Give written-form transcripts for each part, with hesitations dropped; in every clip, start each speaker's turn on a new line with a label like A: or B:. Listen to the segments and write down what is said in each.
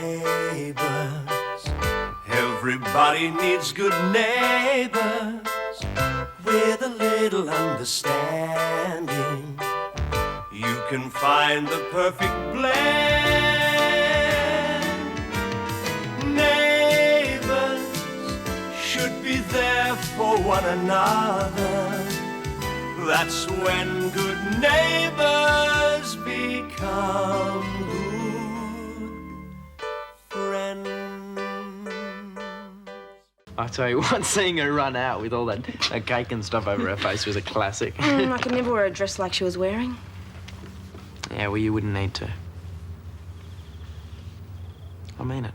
A: Neighbours, everybody needs good neighbours with a little understanding. You can find the perfect blend. Neighbours should be there for one another. That's when good neighbours become good friends.
B: I tell you what, seeing her run out with all that cake and stuff over her face was a classic.
C: I could never wear a dress like she was wearing.
B: Yeah, well, you wouldn't need to. I mean it.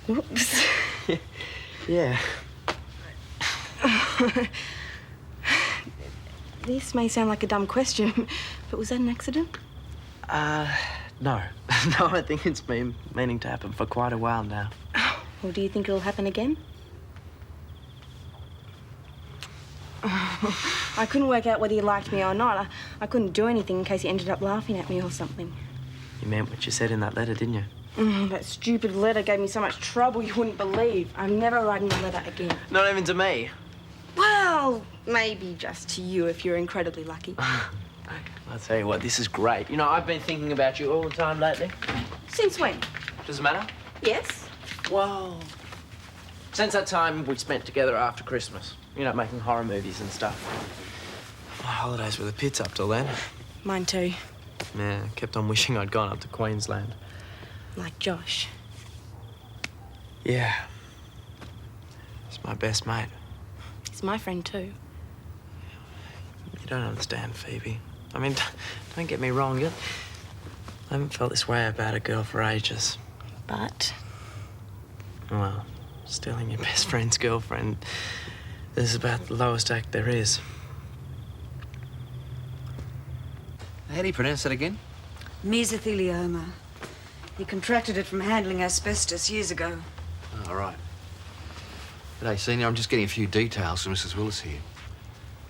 C: Whoops.
B: Yeah.
C: This may sound like a dumb question, but was that an accident?
B: No. No, I think it's been meaning to happen for quite a while now.
C: Well, do you think it'll happen again? I couldn't work out whether you liked me or not. I couldn't do anything in case you ended up laughing at me or something.
B: You meant what you said in that letter, didn't you?
C: That stupid letter gave me so much trouble you wouldn't believe. I'm never writing a letter again.
B: Not even to me.
C: Well, maybe just to you if you're incredibly lucky.
B: I'll tell you what, this is great. You know, I've been thinking about you all the time lately.
C: Since when?
B: Does it matter?
C: Yes.
B: Well, since that time we spent together after Christmas. You know, making horror movies and stuff. My holidays were the pits up till then.
C: Mine too.
B: Yeah, kept on wishing I'd gone up to Queensland.
C: Like Josh.
B: Yeah. He's my best mate.
C: He's my friend too.
B: You don't understand, Phoebe. I mean, don't get me wrong. I haven't felt this way about a girl for ages.
C: But?
B: Well, stealing your best friend's girlfriend is about the lowest act there is.
D: How do you pronounce that again?
E: Mesothelioma. He contracted it from handling asbestos years ago.
D: Oh, right. G'day, Senior. I'm just getting a few details from Mrs. Willis here.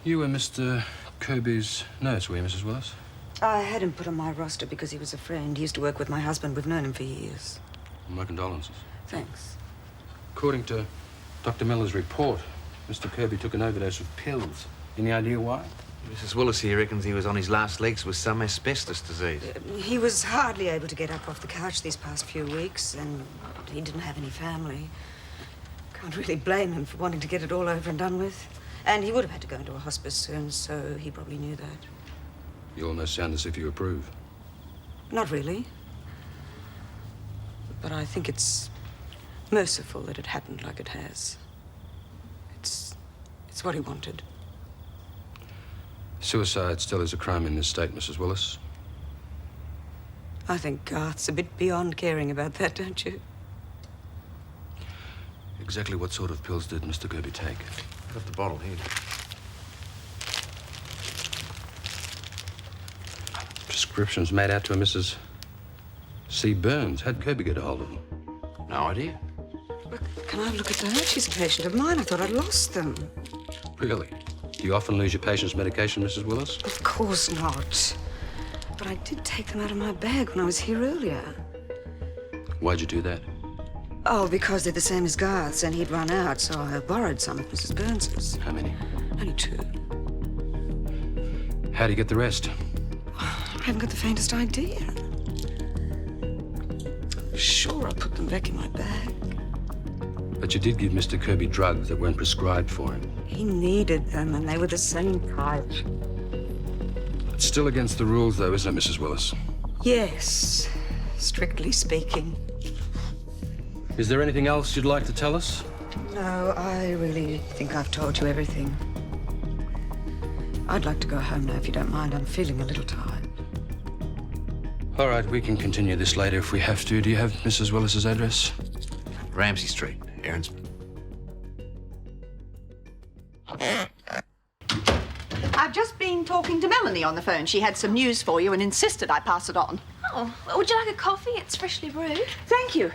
F: You were Mr. Kirby's nurse, were you, Mrs. Willis?
E: I had him put on my roster because he was a friend. He used to work with my husband. We've known him for years.
F: My condolences.
E: Thanks.
F: According to Dr. Miller's report, Mr. Kirby took an overdose of pills. Any idea why?
D: Mrs. Willis here reckons he was on his last legs with some asbestos disease.
E: He was hardly able to get up off the couch these past few weeks, and he didn't have any family. Can't really blame him for wanting to get it all over and done with. And he would have had to go into a hospice soon, so he probably knew that.
F: You almost sound as if you approve.
E: Not really. But I think it's merciful that it happened like it has. It's what he wanted.
F: Suicide still is a crime in this state, Mrs. Willis.
E: I think Garth's a bit beyond caring about that, don't you?
F: Exactly what sort of pills did Mr. Kirby take?
D: I've got the bottle here.
F: Prescriptions made out to a Mrs. C. Burns. How'd Kirby get a hold of them?
D: No idea.
E: Look, can I look at that? She's a patient of mine. I thought I'd lost them.
F: Really? Do you often lose your patient's medication, Mrs. Willis?
E: Of course not. But I did take them out of my bag when I was here earlier.
F: Why'd you do that?
E: Oh, because they're the same as Garth's, and he'd run out, so I borrowed some of Mrs. Burns's.
F: How many?
E: Only 2.
F: How do you get the rest?
E: I haven't got the faintest idea. I'm sure I put them back in my bag.
F: But you did give Mr. Kirby drugs that weren't prescribed for him.
E: He needed them, and they were the same type.
F: It's still against the rules, though, isn't it, Mrs. Willis?
E: Yes, strictly speaking.
F: Is there anything else you'd like to tell us?
E: No, I really think I've told you everything. I'd like to go home now, if you don't mind. I'm feeling a little tired.
F: All right, we can continue this later if we have to. Do you have Mrs. Willis's address?
D: Ramsey Street, Erinsborough.
G: I've just been talking to Melanie on the phone. She had some news for you and insisted I pass it on. Oh, would you like a coffee? It's freshly brewed.
H: Thank you.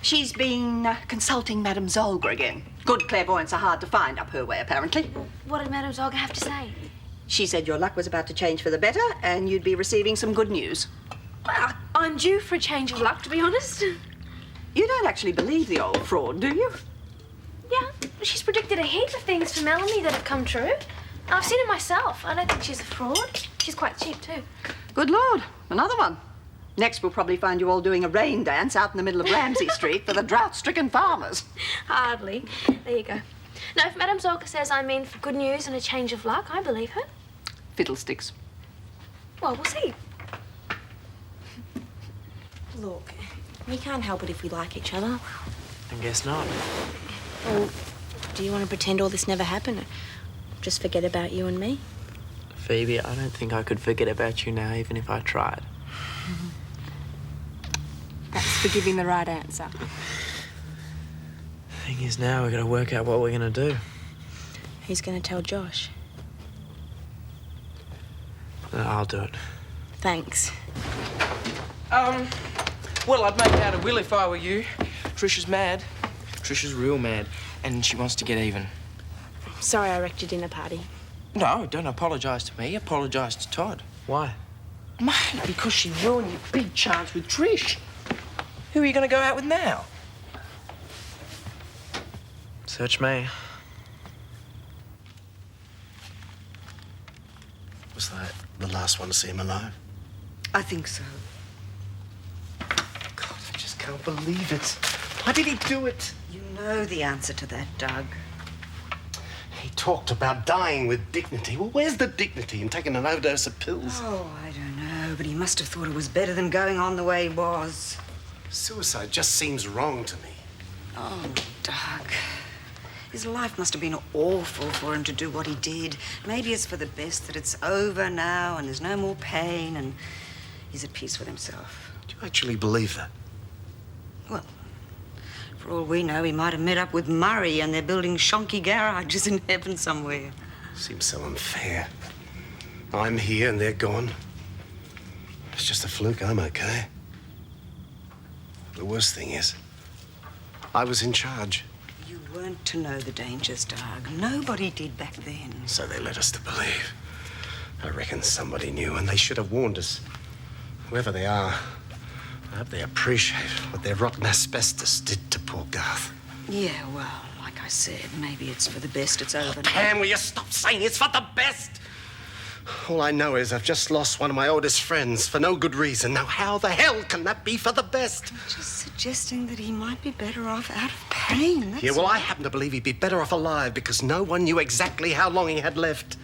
H: She's been consulting Madame Zolger again. Good clairvoyants are hard to find up her way, apparently.
G: What did Madame Zolger have to say?
H: She said your luck was about to change for the better and you'd be receiving some good news.
G: Well, I'm due for a change of luck, to be honest.
H: You don't actually believe the old fraud, do you?
G: Yeah, she's predicted a heap of things for Melanie that have come true. I've seen it myself. I don't think she's a fraud. She's quite cheap, too.
H: Good Lord, another one. Next, we'll probably find you all doing a rain dance out in the middle of Ramsay Street for the drought-stricken farmers.
G: Hardly. There you go. No, if Madame Zolger says I'm in for good news and a change of luck, I believe her.
H: Fiddlesticks.
G: Well, we'll see.
C: Look, we can't help it if we like each other.
B: I guess not.
C: Well, do you want to pretend all this never happened? Just forget about you and me?
B: Phoebe, I don't think I could forget about you now, even if I tried.
C: That's for giving the right answer.
B: Thing is, now we've got to work out what we're going to do.
C: Who's going to tell Josh?
B: I'll do it.
C: Thanks.
I: Well, I'd make out a will if I were you. Trisha's mad. Trisha's real mad, and she wants to get even.
C: Sorry I wrecked your dinner party.
I: No, don't apologise to me. Apologise to Todd.
B: Why?
I: Mate, because she ruined your big chance with Trish. Who are you going to go out with now?
B: Search me.
J: Was that the last one to see him alive?
E: I think so.
J: God, I just can't believe it. Why did he do it?
E: You know the answer to that, Doug.
J: He talked about dying with dignity. Well, where's the dignity in taking an overdose of pills?
E: Oh, I don't know, but he must have thought it was better than going on the way he was.
J: Suicide just seems wrong to me.
E: Oh, Doug. His life must have been awful for him to do what he did. Maybe it's for the best that it's over now and there's no more pain and he's at peace with himself.
J: Do you actually believe that?
E: Well, for all we know, he might have met up with Murray and they're building shonky garages in heaven somewhere.
J: Seems so unfair. I'm here and they're gone. It's just a fluke. I'm okay. The worst thing is, I was in charge.
E: You weren't to know the dangers, Doug. Nobody did back then.
J: So they led us to believe. I reckon somebody knew, and they should have warned us. Whoever they are, I hope they appreciate what their rotten asbestos did to poor Garth.
E: Yeah, well, like I said, maybe it's for the best it's over now.
J: Pam, will you stop saying it's for the best? All I know is I've just lost one of my oldest friends for no good reason. Now, how the hell can that be for the best?
E: I'm just suggesting that he might be better off out of pain. That's
J: Yeah, well,
E: all.
J: I happen to believe he'd be better off alive because no one knew exactly how long he had left.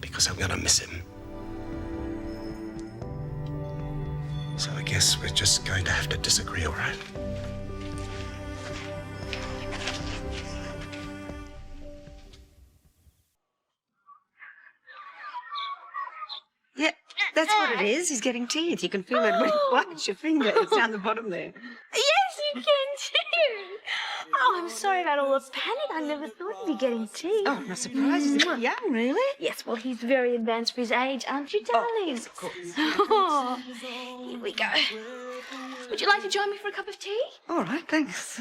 J: Because I'm gonna miss him. So I guess we're just going to have to disagree, all right?
E: Yeah, that's what it is. He's getting teeth. You can feel it when you flash your finger. It's down the bottom there.
G: Yes, you can too. Oh, I'm sorry about all the panic. I never thought he'd be getting teeth.
E: Oh, I'm not surprised. He's young, really.
G: Yes, well, he's very advanced for his age, aren't you, darling?
E: Of course.
G: Oh, here we go. Would you like to join me for a cup of tea?
E: All right, thanks.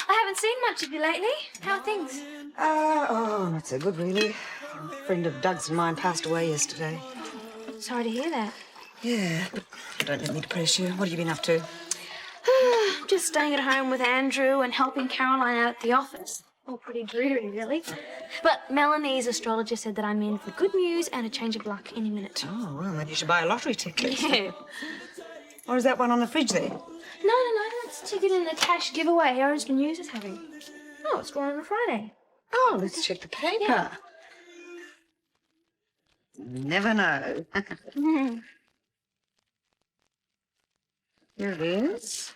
G: I haven't seen much of you lately. How are things?
E: Not so good, really. A friend of Doug's and mine passed away yesterday.
G: Sorry to hear that.
E: Yeah, but don't let me depress you. What have you been up to?
G: Just staying at home with Andrew and helping Caroline out at the office. All pretty dreary, really. But Melanie's astrologer said that I'm in for good news and a change of luck any minute.
E: Oh, well, then you should buy a lottery ticket.
G: Yeah.
E: Or is that one on the fridge there?
G: No, that's a ticket in the cash giveaway Harriston News is having. Oh, it's drawn on a Friday.
E: Oh, let's check the paper.
G: Yeah.
E: You never know. Here it is.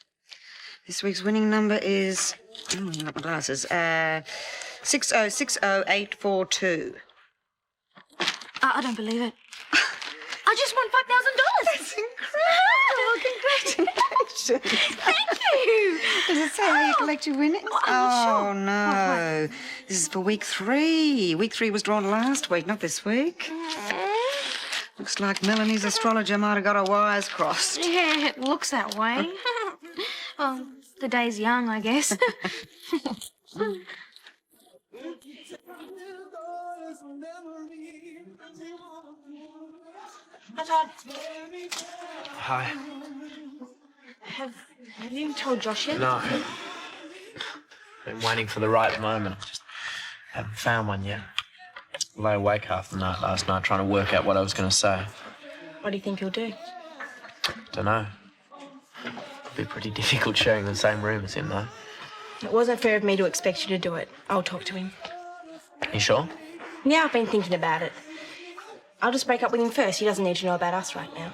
E: This week's winning number is... Oh, I got my glasses. 6060842.
G: I don't believe it. I just won $5,000.
E: That's incredible. Congratulations.
G: Thank you.
E: Does it say how you collect your winnings?
G: I'm not sure.
E: Oh, no. This is for week 3. Week 3 was drawn last week, not this week. Looks like Melanie's astrologer might have got her wires crossed.
G: Yeah, it looks that way. Oh, the day's young, I guess. Hi, Todd.
B: Hi.
G: Have you told Josh yet?
B: No. Been waiting for the right moment. Just haven't found one yet. Lay awake half the night last night trying to work out what I was going to say.
C: What do you think he'll do?
B: Dunno. It'd be pretty difficult sharing the same room as him, though.
C: It wasn't fair of me to expect you to do it. I'll talk to him.
B: You sure?
C: Yeah, I've been thinking about it. I'll just break up with him first. He doesn't need to know about us right now.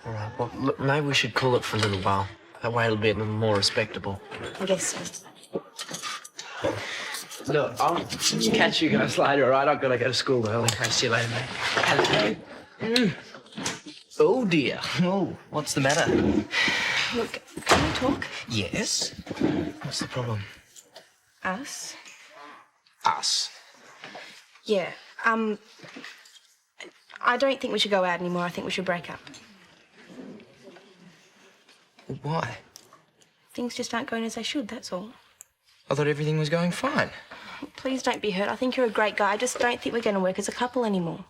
B: All right, well, look, maybe we should cool it for a little while. That way it'll be a little more respectable.
C: I guess so.
B: Look, I'll catch you guys later, all right? I've got to go to school early. I'll see you later, mate. Hello. Oh, dear. Oh, what's the matter?
C: Look, can we talk?
B: Yes? What's the problem?
C: Us?
B: Us?
C: Yeah. I don't think we should go out anymore. I think we should break up.
B: Why?
C: Things just aren't going as they should, that's all.
B: I thought everything was going fine.
C: Please don't be hurt. I think you're a great guy. I just don't think we're going to work as a couple anymore.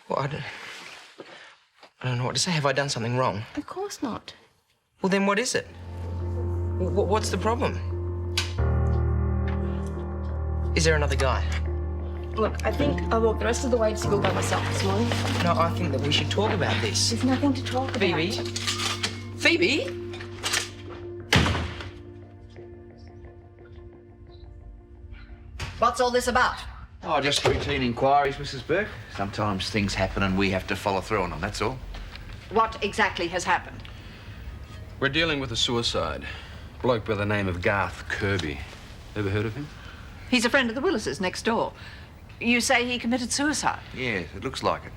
B: Well, I don't know what to say. Have I done something wrong?
C: Of course not.
B: Well, then what is it? What's the problem? Is there another guy?
C: Look, I think I walked the rest of the way to school by myself this morning.
B: No, I think that we should talk about this.
C: There's nothing to talk about.
B: Phoebe? Phoebe?
H: What's all this about?
D: Oh, just routine inquiries, Mrs. Burke. Sometimes things happen and we have to follow through on them, that's all.
H: What exactly has happened?
F: We're dealing with a suicide. Bloke by the name of Garth Kirby. Ever heard of him?
H: He's a friend of the Willises next door. You say he committed suicide?
D: Yes, it looks like it.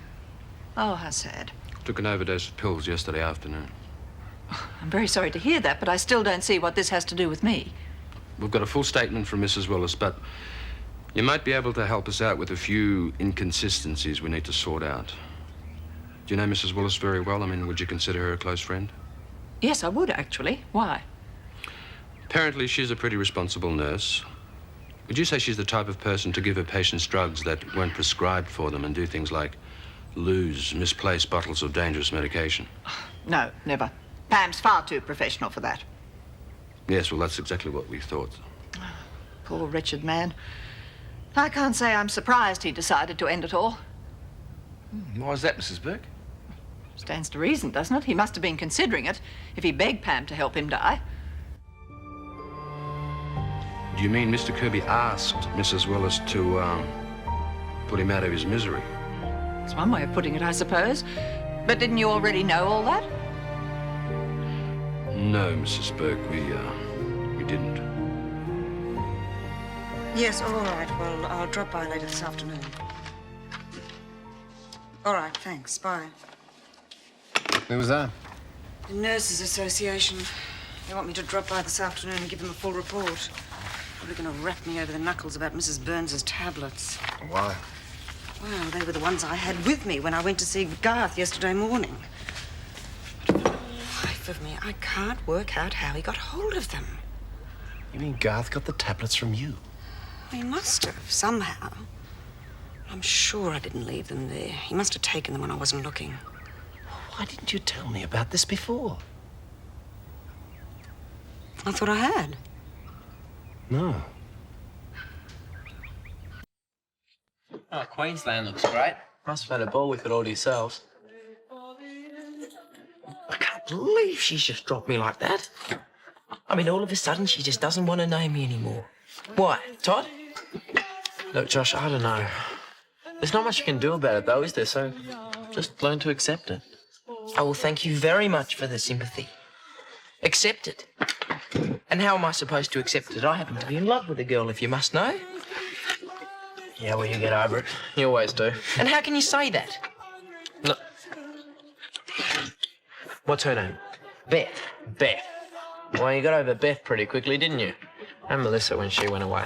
H: Oh, how sad.
F: Took an overdose of pills yesterday afternoon.
H: I'm very sorry to hear that, but I still don't see what this has to do with me.
F: We've got a full statement from Mrs. Willis, but you might be able to help us out with a few inconsistencies we need to sort out. Do you know Mrs. Willis very well? I mean, would you consider her a close friend?
H: Yes, I would, actually. Why?
F: Apparently, she's a pretty responsible nurse. Would you say she's the type of person to give her patients drugs that weren't prescribed for them and do things like lose misplaced bottles of dangerous medication?
H: No, never. Pam's far too professional for that.
F: Yes, well, that's exactly what we thought.
H: Poor wretched man. I can't say I'm surprised he decided to end it all.
D: Why is that, Mrs. Burke?
H: Stands to reason, doesn't it? He must have been considering it if he begged Pam to help him die.
F: Do you mean Mr. Kirby asked Mrs. Willis to, put him out of his misery?
H: That's one way of putting it, I suppose. But didn't you already know all that?
F: No, Mrs. Burke, we didn't.
E: Yes, all right. Well, I'll drop by later this afternoon. All right, thanks. Bye.
J: Who was that?
E: The Nurses Association. They want me to drop by this afternoon and give them a full report. Probably going to rap me over the knuckles about Mrs. Burns's tablets.
J: Why?
E: Well, they were the ones I had with me when I went to see Garth yesterday morning. But for the life of me, I can't work out how he got hold of them.
J: You mean Garth got the tablets from you?
E: He must have, somehow. I'm sure I didn't leave them there. He must have taken them when I wasn't looking.
J: Why didn't you tell me about this before?
E: I thought I had.
J: No.
B: Oh, Queensland looks great. Must have had a ball with it all to yourselves. I can't believe she's just dropped me like that. I mean, all of a sudden, she just doesn't want to know me anymore. Why, Todd? Look, Josh, I don't know. There's not much you can do about it, though, is there? So just learn to accept it. I will thank you very much for the sympathy. Accept it. And how am I supposed to accept it? I happen to be in love with a girl, if you must know. Yeah, well, you get over it. You always do. And how can you say that? Look. What's her name? Beth. Beth. Well, you got over Beth pretty quickly, didn't you? And Melissa when she went away.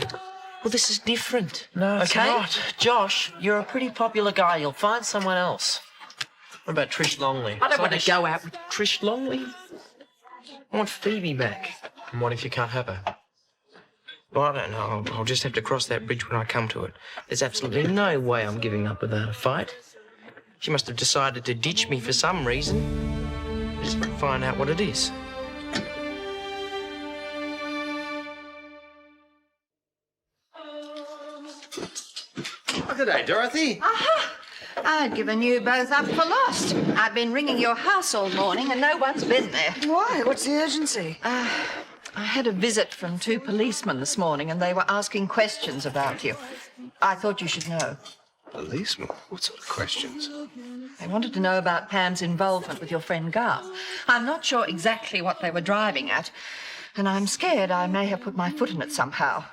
B: Well, this is different.
I: No, it's
B: okay?
I: not.
B: Josh, you're a pretty popular guy. You'll find someone else. What about Trish Longley?
I: I don't want to go out with...
B: Trish Longley? I want Phoebe back.
I: And what if you can't have her?
B: Well, I don't know. I'll just have to cross that bridge when I come to it. There's absolutely no way I'm giving up without a fight. She must have decided to ditch me for some reason. Just find out what it is.
J: Oh, good day, Dorothy.
H: Aha! I'd given you both up for lost. I've been ringing your house all morning and no one's been there.
E: Why? What's the urgency?
H: I had a visit from 2 policemen this morning and they were asking questions about you. I thought you should know.
J: Policeman? What sort of questions?
H: They wanted to know about Pam's involvement with your friend Garth. I'm not sure exactly what they were driving at, and I'm scared I may have put my foot in it somehow.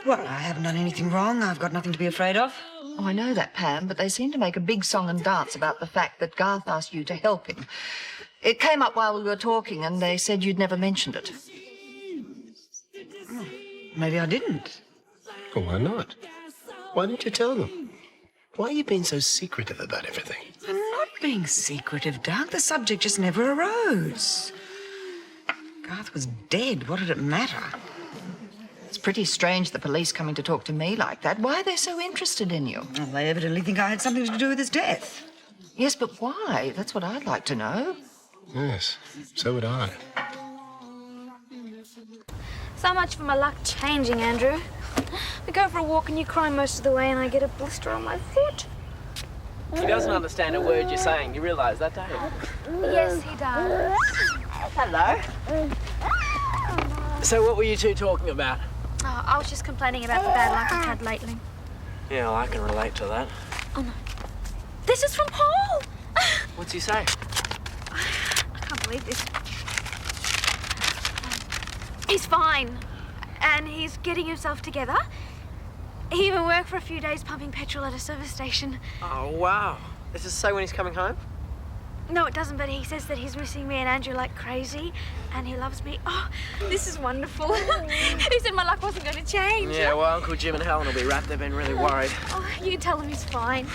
E: Well, I haven't done anything wrong. I've got nothing to be afraid of.
H: Oh, I know that, Pam, but they seem to make a big song and dance about the fact that Garth asked you to help him. It came up while we were talking, and they said you'd never mentioned it.
E: Oh, maybe I didn't.
J: Well, why not? Why didn't you tell them? Why are you being so secretive about everything?
E: I'm not being secretive, Doug. The subject just never arose. Garth was dead. What did it matter?
H: It's pretty strange the police coming to talk to me like that. Why are they so interested in you?
E: Well, they evidently think I had something to do with his death.
H: Yes, but why? That's what I'd like to know.
J: Yes, so would I.
G: So much for my luck changing, Andrew. We go for a walk and you cry most of the way and I get a blister on my foot.
I: He doesn't understand a word you're saying. You realise that, don't you?
G: Yes, he does.
I: Hello. So what were you two talking about?
G: Oh, I was just complaining about the bad luck I've had lately.
I: Yeah, well, I can relate to that.
G: Oh, no. This is from Paul!
I: What's he say?
G: I can't believe this. He's fine. And he's getting himself together. He even worked for a few days pumping petrol at a service station.
I: Oh, wow. Does this say when he's coming home?
G: No, it doesn't, but he says that he's missing me and Andrew like crazy, and he loves me. Oh, this is wonderful. He said my luck wasn't going to change.
I: Yeah, well, Uncle Jim and Helen will be wrapped. They've been really worried.
G: Oh, you can tell him he's fine.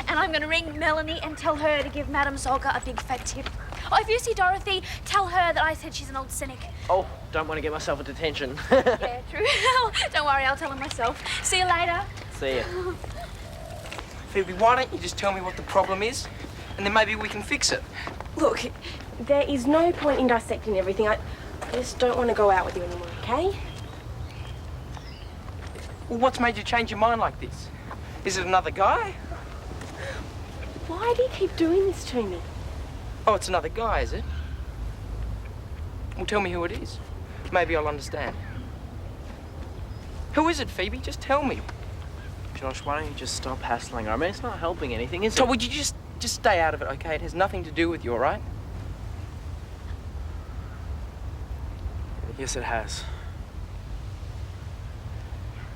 G: And I'm going to ring Melanie and tell her to give Madame Solka a big fat tip. Oh, if you see Dorothy, tell her that I said she's an old cynic.
I: Oh, don't want to get myself in detention.
G: Yeah, true. Don't worry, I'll tell her myself. See you later.
I: See ya. Phoebe, why don't you just tell me what the problem is, and then maybe we can fix it.
C: Look, there is no point in dissecting everything. I just don't want to go out with you anymore, okay?
I: Well, what's made you change your mind like this? Is it another guy?
C: Why do you keep doing this to me?
I: Oh, it's another guy, is it? Well, tell me who it is. Maybe I'll understand. Who is it, Phoebe? Just tell me.
B: Josh, why don't you just stop hassling her? I mean, it's not helping anything, is it?
I: So would you just stay out of it, okay? It has nothing to do with you, all right?
B: Yes, it has.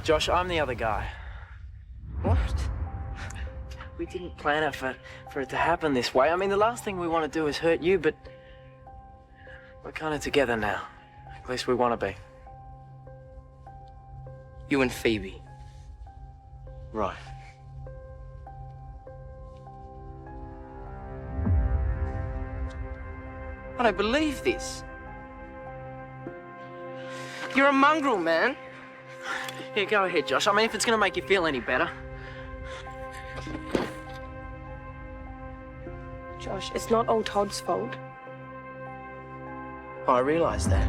B: Josh, I'm the other guy.
I: What?
B: We didn't plan it for it to happen this way. I mean, the last thing we want to do is hurt you, but we're kind of together now. At least we want to be.
I: You and Phoebe.
B: Right.
I: I don't believe this. You're a mongrel, man.
B: Here, go ahead, Josh. I mean, if it's going to make you feel any better.
C: Josh, it's not old Todd's fault.
B: Oh, I realise that.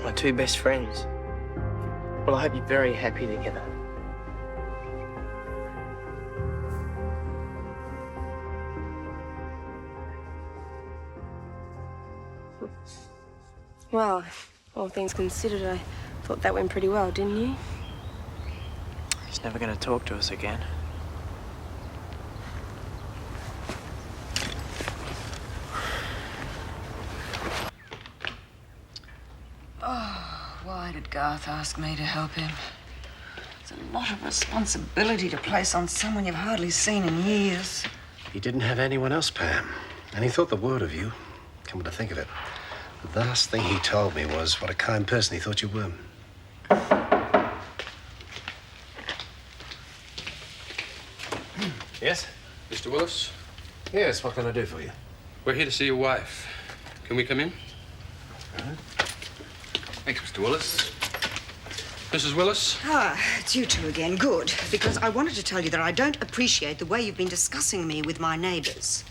I: My two best friends. Well, I hope you're very happy together.
C: Well, all things considered, I thought that went pretty well, didn't you?
B: He's never going to talk to us again.
E: Oh, why did Garth ask me to help him? It's a lot of responsibility to place on someone you've hardly seen in years.
J: He didn't have anyone else, Pam. And he thought the world of you. Come to think of it, the last thing he told me was what a kind person he thought you were.
F: Mr. Willis?
J: Yes, what can I do for you?
F: We're here to see your wife. Can we come in?
D: Thanks, Mr. Willis.
F: Mrs. Willis?
E: Ah, it's you two again. Good. Because I wanted to tell you that I don't appreciate the way you've been discussing me with my neighbours.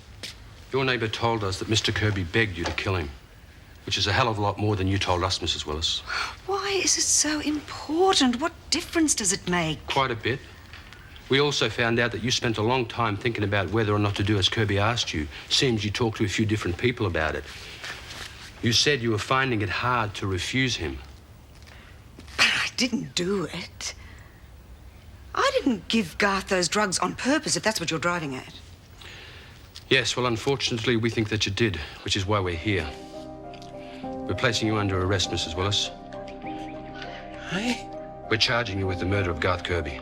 F: Your neighbour told us that Mr. Kirby begged you to kill him, which is a hell of a lot more than you told us, Mrs. Willis.
E: Why is it so important? What difference does it make?
F: Quite a bit. We also found out that you spent a long time thinking about whether or not to do as Kirby asked you. Seems you talked to a few different people about it. You said you were finding it hard to refuse him.
E: But I didn't do it. I didn't give Garth those drugs on purpose, if that's what you're driving at.
F: Yes, well, unfortunately, we think that you did, which is why we're here. We're placing you under arrest, Mrs. Willis.
J: Hey?
F: We're charging you with the murder of Garth Kirby.